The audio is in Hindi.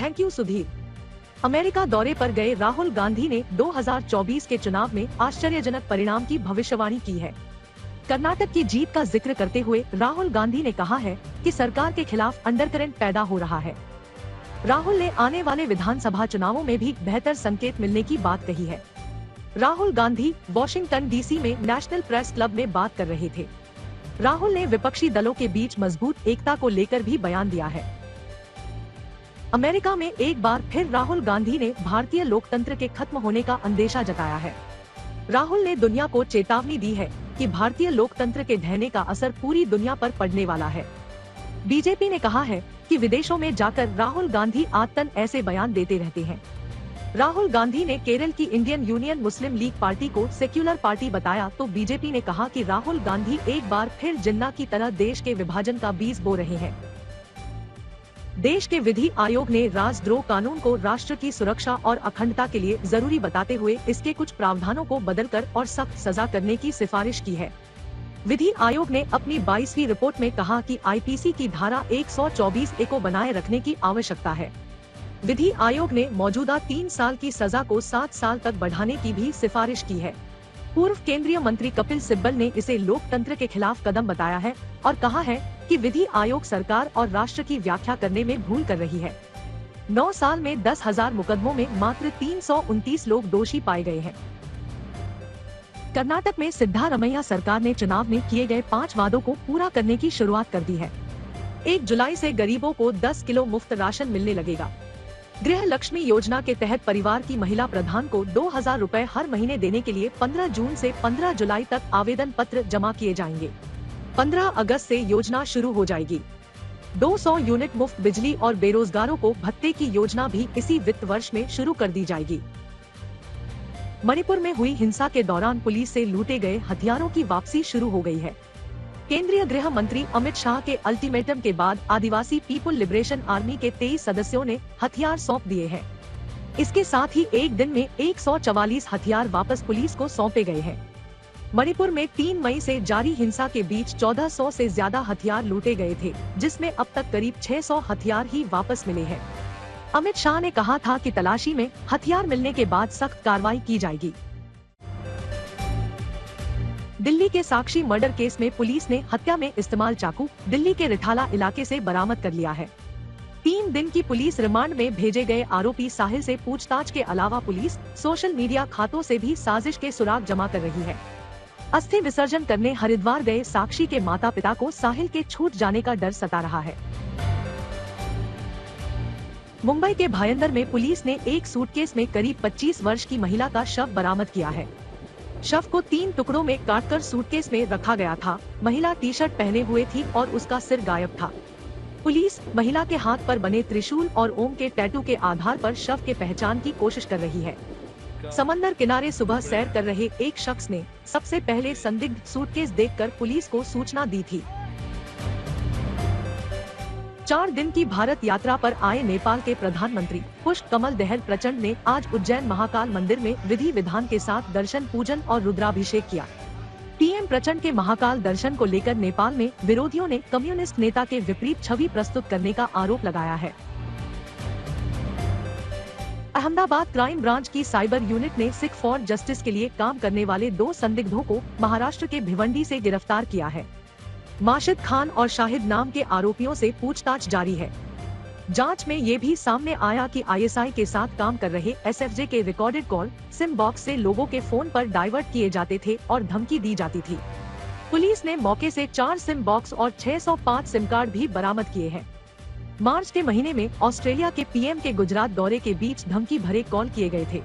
Thank you Sudhir. अमेरिका दौरे पर गए राहुल गांधी ने 2024 के चुनाव में आश्चर्यजनक परिणाम की भविष्यवाणी की है। कर्नाटक की जीत का जिक्र करते हुए राहुल गांधी ने कहा है कि सरकार के खिलाफ अंडरकरंट पैदा हो रहा है। राहुल ने आने वाले विधानसभा चुनावों में भी बेहतर संकेत मिलने की बात कही है। राहुल गांधी वॉशिंगटन डीसी में नेशनल प्रेस क्लब में बात कर रहे थे। राहुल ने विपक्षी दलों के बीच मजबूत एकता को लेकर भी बयान दिया है। अमेरिका में एक बार फिर राहुल गांधी ने भारतीय लोकतंत्र के खत्म होने का अंदेशा जताया है। राहुल ने दुनिया को चेतावनी दी है कि भारतीय लोकतंत्र के ढहने का असर पूरी दुनिया पर पड़ने वाला है। बीजेपी ने कहा है कि विदेशों में जाकर राहुल गांधी आदतन ऐसे बयान देते रहते हैं। राहुल गांधी ने केरल की इंडियन यूनियन मुस्लिम लीग पार्टी को सेक्युलर पार्टी बताया तो बीजेपी ने कहा कि राहुल गांधी एक बार फिर जिन्ना की तरह देश के विभाजन का बीज बो रहे हैं। देश के विधि आयोग ने राजद्रोह कानून को राष्ट्र की सुरक्षा और अखंडता के लिए जरूरी बताते हुए इसके कुछ प्रावधानों को बदलकर और सख्त सजा करने की सिफारिश की है। विधि आयोग ने अपनी 22वीं रिपोर्ट में कहा कि आईपीसी की धारा 124A को बनाए रखने की आवश्यकता है। विधि आयोग ने मौजूदा 3 साल की सजा को 7 साल तक बढ़ाने की भी सिफारिश की है। पूर्व केंद्रीय मंत्री कपिल सिब्बल ने इसे लोकतंत्र के खिलाफ कदम बताया है और कहा है कि विधि आयोग सरकार और राष्ट्र की व्याख्या करने में भूल कर रही है। 9 साल में 10,000 मुकदमों में मात्र 329 लोग दोषी पाए गए हैं। कर्नाटक में सिद्धारमैया सरकार ने चुनाव में किए गए 5 वादों को पूरा करने की शुरुआत कर दी है। 1 जुलाई से गरीबों को 10 किलो मुफ्त राशन मिलने लगेगा। गृह लक्ष्मी योजना के तहत परिवार की महिला प्रधान को 2,000 रुपए हर महीने देने के लिए 15 जून से 15 जुलाई तक आवेदन पत्र जमा किए जाएंगे। 15 अगस्त से योजना शुरू हो जाएगी। 200 यूनिट मुफ्त बिजली और बेरोजगारों को भत्ते की योजना भी इसी वित्त वर्ष में शुरू कर दी जाएगी। मणिपुर में हुई हिंसा के दौरान पुलिस से लूटे गए हथियारों की वापसी शुरू हो गई है। केंद्रीय गृह मंत्री अमित शाह के अल्टीमेटम के बाद आदिवासी पीपुल लिबरेशन आर्मी के 23 सदस्यों ने हथियार सौंप दिए हैं। इसके साथ ही एक दिन में 144 हथियार वापस पुलिस को सौंपे गए हैं। मणिपुर में 3 मई से जारी हिंसा के बीच 1400 से ज्यादा हथियार लूटे गए थे, जिसमें अब तक करीब 600 हथियार ही वापस मिले हैं। अमित शाह ने कहा था कि तलाशी में हथियार मिलने के बाद सख्त कार्रवाई की जाएगी। दिल्ली के साक्षी मर्डर केस में पुलिस ने हत्या में इस्तेमाल चाकू दिल्ली के रिठाला इलाके से बरामद कर लिया है। 3 दिन की पुलिस रिमांड में भेजे गए आरोपी साहिल से पूछताछ के अलावा पुलिस सोशल मीडिया खातों से भी साजिश के सुराग जमा कर रही है। अस्थि विसर्जन करने हरिद्वार गए साक्षी के माता पिता को साहिल के छूट जाने का डर सता रहा है। मुंबई के भायंदर में पुलिस ने एक सूटकेस में करीब 25 वर्ष की महिला का शव बरामद किया है। शव को 3 टुकड़ों में काटकर सूटकेस में रखा गया था। महिला टी-शर्ट पहने हुए थी और उसका सिर गायब था। पुलिस महिला के हाथ पर बने त्रिशूल और ओम के टैटू के आधार पर शव के पहचान की कोशिश कर रही है। समंदर किनारे सुबह सैर कर रहे एक शख्स ने सबसे पहले संदिग्ध सूटकेस देखकर पुलिस को सूचना दी थी। 4 दिन की भारत यात्रा पर आए नेपाल के प्रधानमंत्री पुष्प कमल दहल प्रचंड ने आज उज्जैन महाकाल मंदिर में विधि विधान के साथ दर्शन पूजन और रुद्राभिषेक किया। पीएम प्रचंड के महाकाल दर्शन को लेकर नेपाल में विरोधियों ने कम्युनिस्ट नेता के विपरीत छवि प्रस्तुत करने का आरोप लगाया है। अहमदाबाद क्राइम ब्रांच की साइबर यूनिट ने सिख फॉर जस्टिस के लिए काम करने वाले 2 संदिग्धों को महाराष्ट्र के भिवंडी से गिरफ्तार किया है। माशिद खान और शाहिद नाम के आरोपियों से पूछताछ जारी है। जांच में ये भी सामने आया कि आईएसआई के साथ काम कर रहे एसएफजे के रिकॉर्डेड कॉल सिम बॉक्स से लोगों के फोन पर डाइवर्ट किए जाते थे और धमकी दी जाती थी। पुलिस ने मौके से 4 सिम बॉक्स और 605 सिम कार्ड भी बरामद किए हैं। मार्च के महीने में ऑस्ट्रेलिया के पीएम के गुजरात दौरे के बीच धमकी भरे कॉल किए गए थे।